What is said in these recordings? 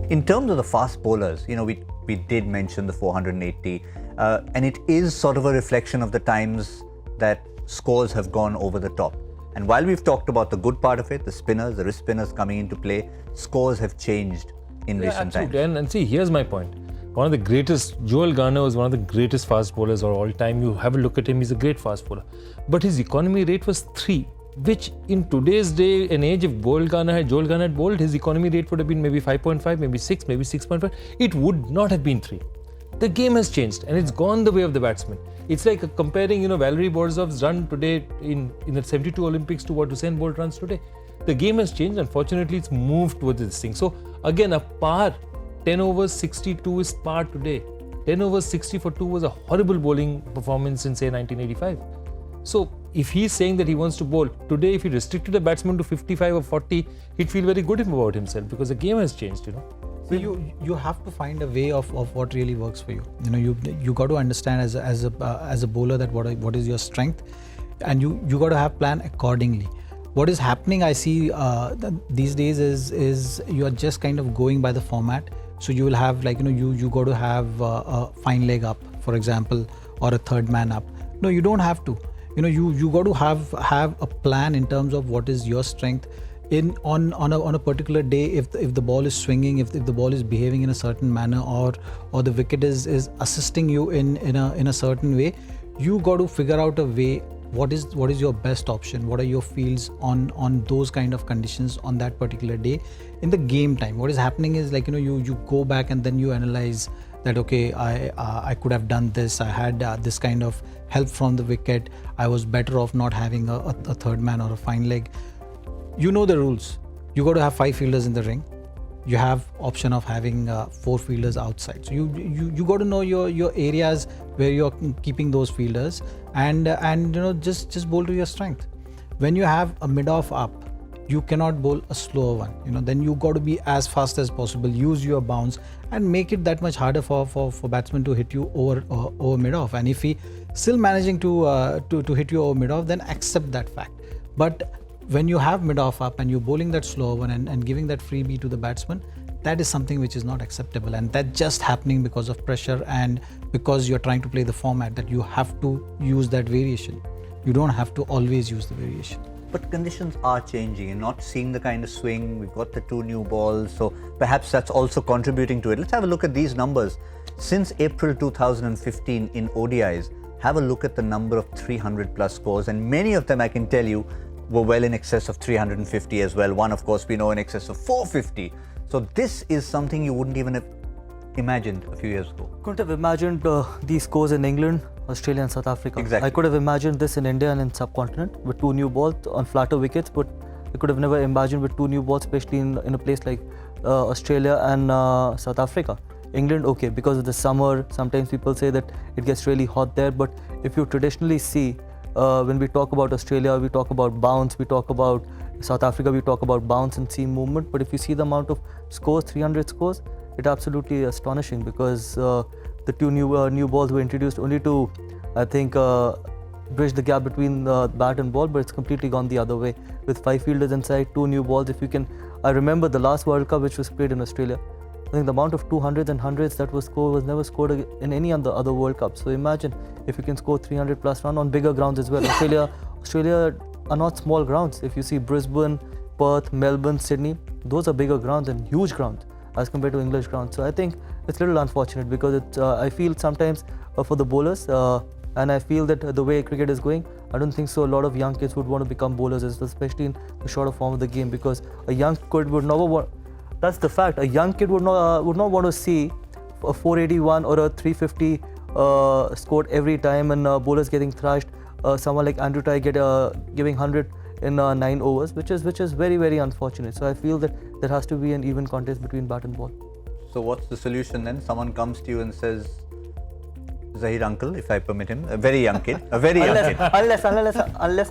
In terms of the fast bowlers, we did mention the 480, and it is sort of a reflection of the times that scores have gone over the top. And while we've talked about the good part of it, the spinners, the wrist spinners coming into play, scores have changed in recent times. And see, here's my point. One of the greatest, Joel Garner was one of the greatest fast bowlers of all time. You have a look at him, he's a great fast bowler. But his economy rate was 3, which in today's day and age, if Joel Garner had bowled, his economy rate would have been maybe 5.5, maybe 6, maybe 6.5. It would not have been 3. The game has changed and it's gone the way of the batsman. It's like comparing, Valery Borzov's run today in the 72 Olympics to what Usain Bolt runs today. The game has changed. Unfortunately, it's moved towards this thing. So again, a par, 10 overs 62 is par today. 10 overs 60 for 2 was a horrible bowling performance in say 1985. So if he's saying that he wants to bowl today, if he restricted a batsman to 55 or 40, he'd feel very good about himself because the game has changed, So you have to find a way of what really works for you. You got to understand as a bowler that what is your strength, and you got to have plan accordingly. What is happening, I see these days is you are just kind of going by the format. So you will have you got to have a fine leg up, for example, or a third man up. No, you don't have to. You got to have a plan in terms of what is your strength. On a particular day, if the ball is swinging, if the ball is behaving in a certain manner, or the wicket is assisting you in a certain way, you got to figure out a way. What is your best option? What are your fields on those kind of conditions on that particular day in the game time? What is happening is you go back and then you analyze that, okay, I could have done this. I had this kind of help from the wicket. I was better off not having a third man or a fine leg. You know the rules. You got to have 5 fielders in the ring. You have option of having 4 fielders outside. So you got to know your areas where you're keeping those fielders, and just bowl to your strength. When you have a mid-off up, you cannot bowl a slower one. Then you got to be as fast as possible. Use your bounce and make it that much harder for batsmen to hit you over mid-off. And if he still managing to hit you over mid-off, then accept that fact. But when you have mid-off up and you're bowling that slow one and giving that freebie to the batsman, that is something which is not acceptable, and that's just happening because of pressure and because you're trying to play the format that you have to use that variation. You don't have to always use the variation. But conditions are changing. You're not seeing the kind of swing. We've got the 2 new balls, so perhaps that's also contributing to it. Let's have a look at these numbers. Since April 2015 in ODIs, have a look at the number of 300 plus scores, and many of them, I can tell you, were well in excess of 350 as well. One, of course, we know in excess of 450. So this is something you wouldn't even have imagined a few years ago. Couldn't have imagined these scores in England, Australia and South Africa. Exactly. I could have imagined this in India and in subcontinent with 2 new balls on flatter wickets, but I could have never imagined with 2 new balls, especially in a place like Australia and South Africa. England, okay, because of the summer, sometimes people say that it gets really hot there, but if you traditionally see, when we talk about Australia, we talk about bounce, we talk about South Africa, we talk about bounce and seam movement. But if you see the amount of scores, 300 scores, it's absolutely astonishing because the 2 new balls were introduced only to, I think, bridge the gap between bat and ball, but it's completely gone the other way with 5 fielders inside, 2 new balls. If you can, I remember the last World Cup which was played in Australia. I think the amount of 200s and 100s that was scored was never scored in any other World Cup. So imagine if you can score 300 plus run on bigger grounds as well. Australia are not small grounds. If you see Brisbane, Perth, Melbourne, Sydney, those are bigger grounds and huge grounds as compared to English grounds. So I think it's a little unfortunate because I feel sometimes for the bowlers, and I feel that the way cricket is going, I don't think so a lot of young kids would want to become bowlers, especially in the shorter form of the game, because a young kid would never want. That's the fact. A young kid would not want to see a 481 or a 350 scored every time and bowlers getting thrashed. Someone like Andrew Tye giving 100 in 9 overs, which is very, very unfortunate. So I feel that there has to be an even contest between bat and ball. So what's the solution then? Someone comes to you and says, Zahir uncle, if I permit him, a very young kid, Unless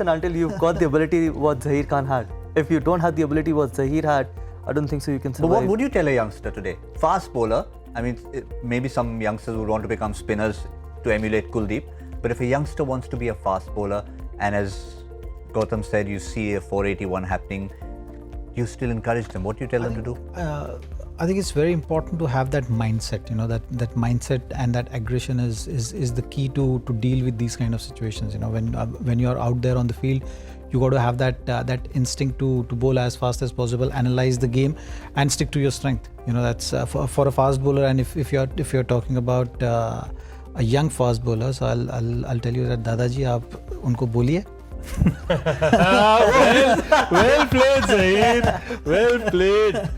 and until you've got the ability what Zahir Khan had. If you don't have the ability what Zahir had, I don't think so you can survive. But what would you tell a youngster today? Fast bowler, I mean, maybe some youngsters would want to become spinners to emulate Kuldeep, but if a youngster wants to be a fast bowler, and as Gautam said, you see a 481 happening, you still encourage them. What do you tell them to do? I think it's very important to have that mindset. You know, that mindset and that aggression is the key to deal with these kind of situations. You know, when you're out there on the field, you got to have that instinct to bowl as fast as possible, analyze the game, and stick to your strength. You know, that's for a fast bowler. And if you're talking about a young fast bowler, so I'll tell you that Dadaji, आप उनको बोलिए. Well played, Zaheer. Well played.